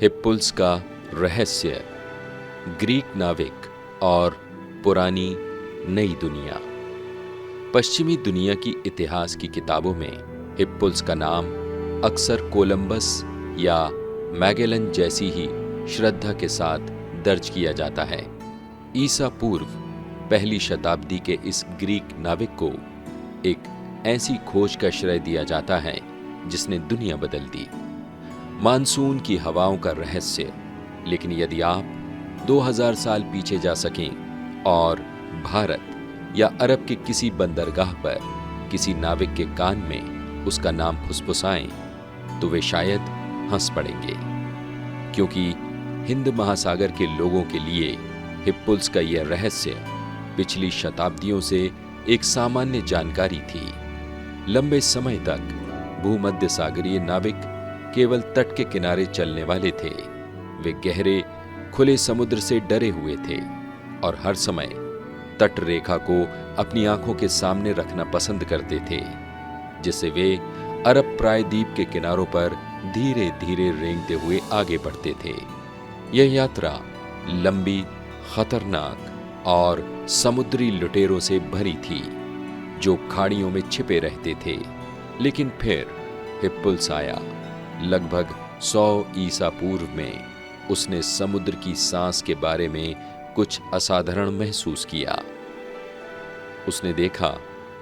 हिप्पुल्स का रहस्य, ग्रीक नाविक और पुरानी नई दुनिया। पश्चिमी दुनिया की इतिहास की किताबों में हिप्पुल्स का नाम अक्सर कोलंबस या मैगेलन जैसी ही श्रद्धा के साथ दर्ज किया जाता है। ईसा पूर्व पहली शताब्दी के इस ग्रीक नाविक को एक ऐसी खोज का श्रेय दिया जाता है जिसने दुनिया बदल दी। मानसून की हवाओं का रहस्य। लेकिन यदि आप 2000 साल पीछे जा सकें और भारत या अरब के किसी बंदरगाह पर किसी नाविक के कान में उसका नाम फुसफुसाएं तो वे शायद हंस पड़ेंगे, क्योंकि हिंद महासागर के लोगों के लिए हिप्पुल्स का यह रहस्य पिछली शताब्दियों से एक सामान्य जानकारी थी। लंबे समय तक भूमध्य सागरीय नाविक केवल तट के किनारे चलने वाले थे। वे गहरे खुले समुद्र से डरे हुए थे और हर समय तट रेखा को अपनी आंखों के सामने रखना पसंद करते थे, जिससे वे अरब प्रायद्वीप के किनारों पर धीरे धीरे रेंगते हुए आगे बढ़ते थे। यह यात्रा लंबी, खतरनाक और समुद्री लुटेरों से भरी थी जो खाड़ियों में छिपे रहते थे। लेकिन फिर हिप्पुल्स आया। लगभग 100 ईसा पूर्व में उसने समुद्र की सांस के बारे में कुछ असाधारण महसूस किया। उसने देखा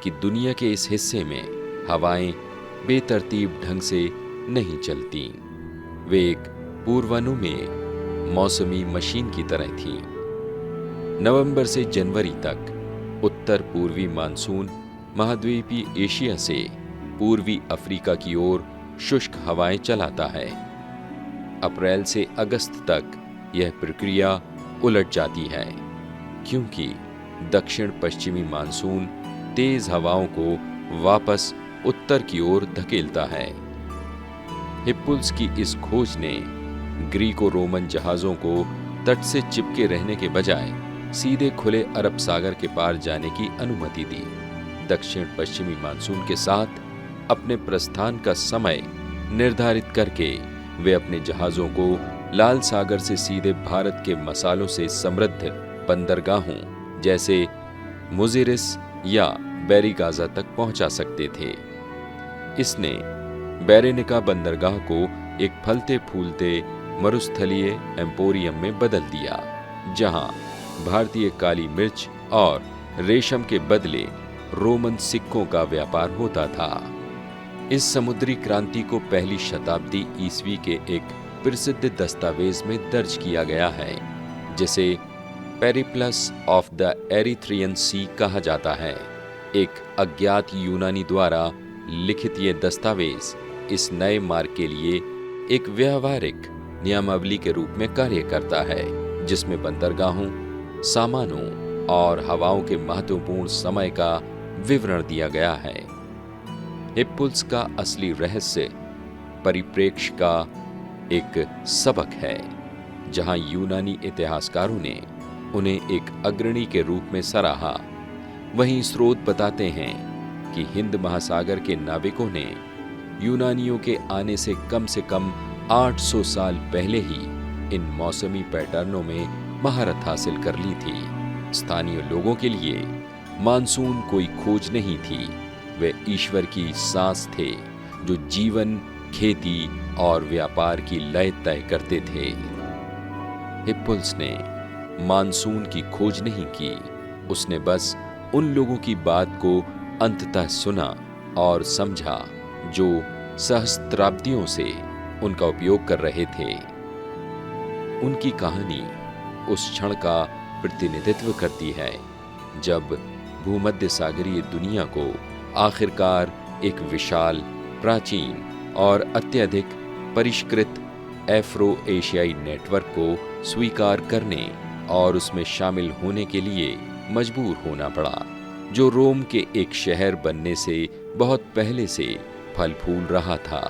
कि दुनिया के इस हिस्से में हवाएं बेतरतीब ढंग से नहीं चलती। वे एक पूर्वानुमेय मौसमी मशीन की तरह थीं। नवंबर से जनवरी तक उत्तर पूर्वी मानसून महाद्वीपीय एशिया से पूर्वी अफ्रीका की ओर शुष्क हवाएं चलाता है। अप्रैल से अगस्त तक यह प्रक्रिया उलट जाती है, क्योंकि दक्षिण पश्चिमी मानसून तेज हवाओं को वापस उत्तर की ओर धकेलता है। हिप्पुल्स की इस खोज ने ग्रीको रोमन जहाजों को तट से चिपके रहने के बजाय सीधे खुले अरब सागर के पार जाने की अनुमति दी। दक्षिण पश्चिमी मानसून के साथ अपने प्रस्थान का समय निर्धारित करके वे अपने जहाजों को लाल सागर से सीधे भारत के मसालों से समृद्ध बंदरगाहों जैसे मुजिरिस या बैरीगाजा तक पहुंचा सकते थे। इसने बैरेनिका बंदरगाह को एक फलते फूलते मरुस्थलीय एम्पोरियम में बदल दिया, जहां भारतीय काली मिर्च और रेशम के बदले रोमन सिक्कों का व्यापार होता था। इस समुद्री क्रांति को पहली शताब्दी ईस्वी के एक प्रसिद्ध दस्तावेज में दर्ज किया गया है, जिसे पेरिप्लस ऑफ द एरिथ्रियन सी कहा जाता है। एक अज्ञात यूनानी द्वारा लिखित यह दस्तावेज इस नए मार्ग के लिए एक व्यावहारिक नियमावली के रूप में कार्य करता है, जिसमें बंदरगाहों, सामानों और हवाओं के महत्वपूर्ण समय का विवरण दिया गया है। हिप्पुल्स का असली रहस्य परिप्रेक्ष्य का एक सबक है, जहां यूनानी इतिहासकारों ने उन्हें एक अग्रणी के रूप में सराहा। वहीं स्रोत बताते हैं कि हिंद महासागर के नाविकों ने यूनानियों के आने से कम 800 साल पहले ही इन मौसमी पैटर्नों में महारत हासिल कर ली थी। स्थानीय लोगों के लिए मानसून कोई खोज नहीं थी, वे ईश्वर की सांस थे जो जीवन, खेती और व्यापार की लय तय करते थे। हिप्पुल्स ने मानसून की खोज नहीं की, उसने बस उन लोगों की बात को अंततः सुना और समझा जो सहस्त्राब्दियों से उनका उपयोग कर रहे थे। उनकी कहानी उस क्षण का प्रतिनिधित्व करती है जब भूमध्य सागरीय दुनिया को आखिरकार एक विशाल, प्राचीन और अत्यधिक परिष्कृत एफ्रो एशियाई नेटवर्क को स्वीकार करने और उसमें शामिल होने के लिए मजबूर होना पड़ा, जो रोम के एक शहर बनने से बहुत पहले से फल फूल रहा था।